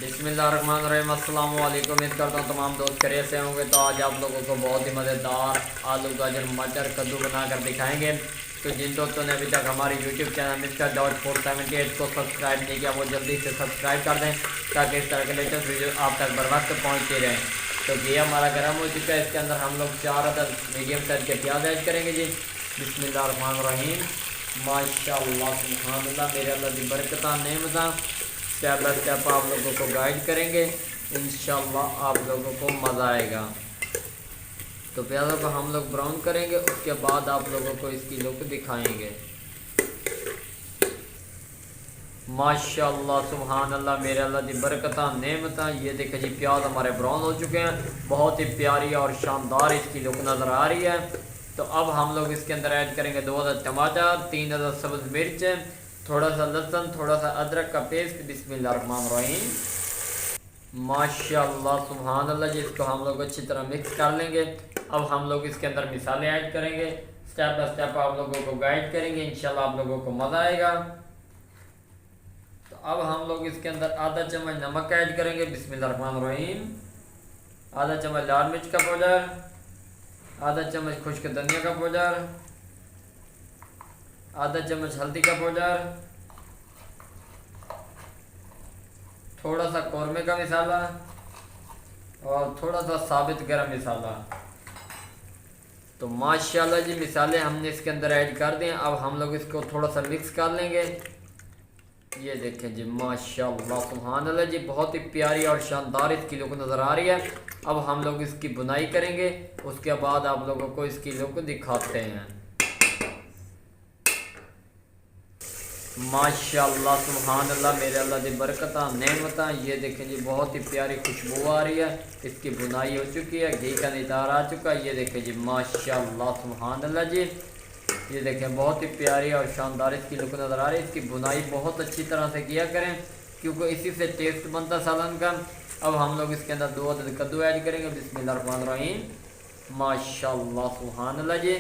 बिस्मिल्लाहिर्रहमानिर्रहीम। अस्सलाम वालेकुम। उम्मीद करता हूँ तमाम दोस्त खैरियत से होंगे। तो आज आप लोगों को बहुत ही मज़ेदार आलू गाजर मटर कद्दू बनाकर दिखाएंगे। तो जिन दोस्तों ने अभी तक हमारे यूट्यूब चैनल Mr.478 को सब्सक्राइब नहीं किया वो जल्दी से सब्सक्राइब कर दें ताकि इस तरह के लेटेस्ट वीडियो आप तक बर वक्त पहुँचते रहें। तो घी हमारा गर्म हो चुका है। इसके अंदर हम लोग 4 अदद मीडियम साइज़ के प्याज ऐड करेंगे जी। बिस्मिल्लाहिर्रहमानिर्रहीम। माशाअल्लाह सुभानअल्लाह, मेरे अल्लाह की बरकत नेमत। स्टेप बाय स्टेप आप लोगों को गाइड करेंगे, इंशाल्लाह आप लोगों को मज़ा आएगा। तो प्याज़ों को हम लोग ब्राउन करेंगे, उसके बाद आप लोगों को इसकी लुक दिखाएंगे। माशाअल्लाह सुभानअल्लाह, मेरे अल्लाह की बरकत नेमत। ये देखें जी, प्याज हमारे ब्राउन हो चुके हैं। बहुत ही प्यारी और शानदार इसकी लुक नज़र आ रही है। तो अब हम लोग इसके अंदर ऐड करेंगे 2 अदद टमाटर, 3 अदद सब्ज़ मिर्च, थोड़ा सा लहसुन, थोड़ा सा अदरक का पेस्ट। बिस्मिल्लाहिर्रहमानिर्रहीम। माशाअल्लाह सुभानअल्लाह जी, इसको हम लोग अच्छी तरह मिक्स कर लेंगे। अब हम लोग इसके अंदर मिसाले ऐड करेंगे, स्टेप बाय स्टेप आप लोगों को गाइड करेंगे, इंशाल्लाह आप लोगों को मज़ा आएगा। तो अब हम लोग इसके अंदर आधा चम्मच नमक ऐड करेंगे। बिस्मिल्लाहिर्रहमानिर्रहीम। आधा चम्मच लाल मिर्च का पाउडर, आधा चम्मच खुश्क धनिया का पाउडर, आधा चम्मच हल्दी का पाउडर, थोड़ा सा कौरमे का मसाला और थोड़ा सा साबित गरम मसाला। तो माशाल्लाह जी, मिसाले हमने इसके अंदर ऐड कर दिए। अब हम लोग इसको थोड़ा सा मिक्स कर लेंगे। ये देखें जी, माशाल्लाह सुभानअल्लाह जी, बहुत ही प्यारी और शानदार इसकी लुक नज़र आ रही है। अब हम लोग इसकी बुनाई करेंगे, उसके बाद आप लोगों को इसकी लुक दिखाते हैं। माशाअल्लाह सुभानअल्लाह, मेरे अल्लाह की बरकत नेमत। ये देखें जी, बहुत ही प्यारी खुशबू आ रही है। इसकी बुनाई हो चुकी है, घी का नितार आ चुका है। ये देखें जी, माशाअल्लाह सुभानअल्लाह जी, ये देखें बहुत ही प्यारी और शानदार इसकी लुक नज़र आ रही है। इसकी बुनाई बहुत अच्छी तरह से किया करें क्योंकि इसी से टेस्ट बनता सालन का। अब हम लोग इसके अंदर 2 अदद कद्दू ऐड करेंगे। बिस्मिल्लाहिर्रहमानिर्रहीम। माशाअल्लाह सुभानअल्लाह जी।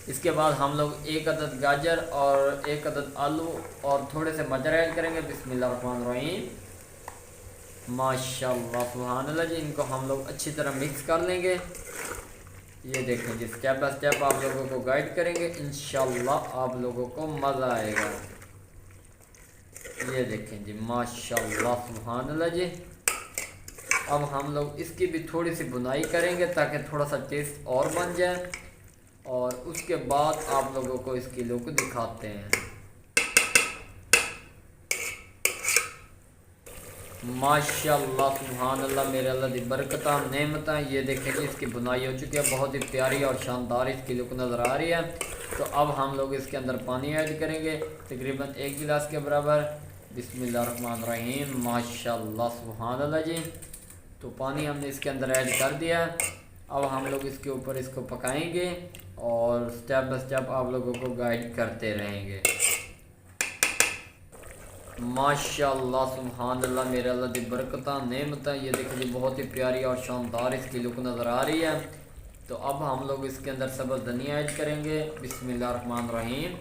इसके बाद हम लोग 1 अदद गाजर और 1 अदद आलू और थोड़े से मटर ऐड करेंगे। बिस्मिल्लाहिर्रहमानिर्रहीम। माशाअल्लाह सुभानअल्लाह जी, इनको हम लोग अच्छी तरह मिक्स कर लेंगे। ये देखें जी, स्टेप बाय स्टेप आप लोगों को गाइड करेंगे, इंशाल्लाह आप लोगों को मज़ा आएगा। ये देखें जी, माशाअल्लाह सुभानअल्लाह जी। अब हम लोग इसकी भी थोड़ी सी बुनाई करेंगे ताकि थोड़ा सा टेस्ट और बन जाए, और उसके बाद आप लोगों को इसकी लुक दिखाते हैं। माशाअल्लाह सुभानअल्लाह, मेरे अल्लाह की बरकत नेमत। ये देखें जी, इसकी बुनाई हो चुकी है। बहुत ही प्यारी और शानदार इसकी लुक नज़र आ रही है। तो अब हम लोग इसके अंदर पानी ऐड करेंगे, तकरीबन 1 गिलास के बराबर। बिस्मिल्लाहिर्रहमानिर्रहीम। माशाअल्लाह सुभानअल्लाह जी, तो पानी हमने इसके अंदर ऐड कर दिया। अब हम लोग इसके ऊपर इसको पकाएंगे और स्टेप बाय स्टेप आप लोगों को गाइड करते रहेंगे। माशाअल्लाह सुभानअल्लाह, मेरे अल्लाह की बरकत नेमत। ये देखिए जी, बहुत ही प्यारी और शानदार इसकी लुक नज़र आ रही है। तो अब हम लोग इसके अंदर सब्ज़ धनिया ऐड करेंगे। बिस्मिल्लाहिर्रहमानिर्रहीम।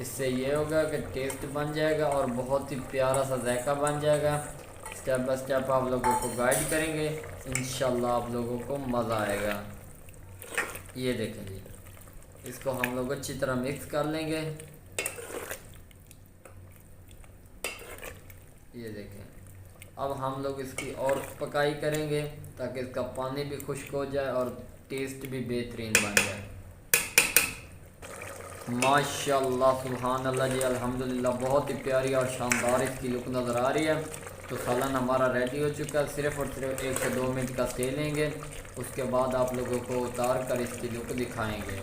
इससे ये होगा कि टेस्ट बन जाएगा और बहुत ही प्यारा सा जायका बन जाएगा। स्टेप बाय स्टेप आप लोगों को गाइड करेंगे, इंशाल्लाह आप लोगों को मज़ा आएगा। ये देखें जी, इसको हम लोग अच्छी तरह मिक्स कर लेंगे। ये देखें, अब हम लोग इसकी और पकाई करेंगे ताकि इसका पानी भी खुश्क हो जाए और टेस्ट भी बेहतरीन बन जाए। माशाअल्लाह सुभानअल्लाह जी, अल्हम्दुलिल्लाह, बहुत ही प्यारी और शानदार इसकी लुक नज़र आ रही है। तो सालन हमारा रेडी हो चुका है। सिर्फ़ और सिर्फ 1 से 2 मिनट का स्टे लेंगे, उसके बाद आप लोगों को उतार कर इसकी लुक दिखाएंगे।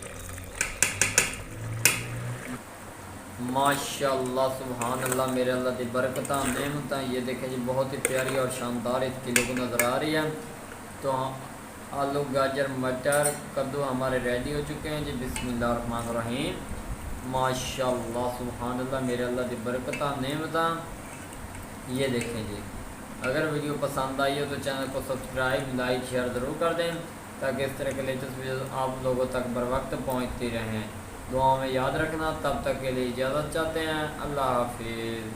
माशाअल्लाह सुभानअल्लाह, मेरे अल्लाह की बरकत नेमत। ये देखें जी, बहुत ही प्यारी और शानदार इसकी लुक नज़र आ रही है। तो आलू गाजर मटर कद्दू हमारे रेडी हो चुके हैं जी। बिस्मिल्लाहिर्रहमानिर्रहीम। माशाअल्लाह सुभानअल्लाह, मेरे अल्लाह की बरकत नेमत। ये देखें जी, अगर वीडियो पसंद आई हो तो चैनल को सब्सक्राइब लाइक शेयर ज़रूर कर दें ताकि इस तरह के लेटेस्ट वीडियो आप लोगों तक बर वक्त पहुँचती रहें। दुआ में याद रखना। तब तक के लिए इजाज़त चाहते हैं। अल्लाह हाफिज़।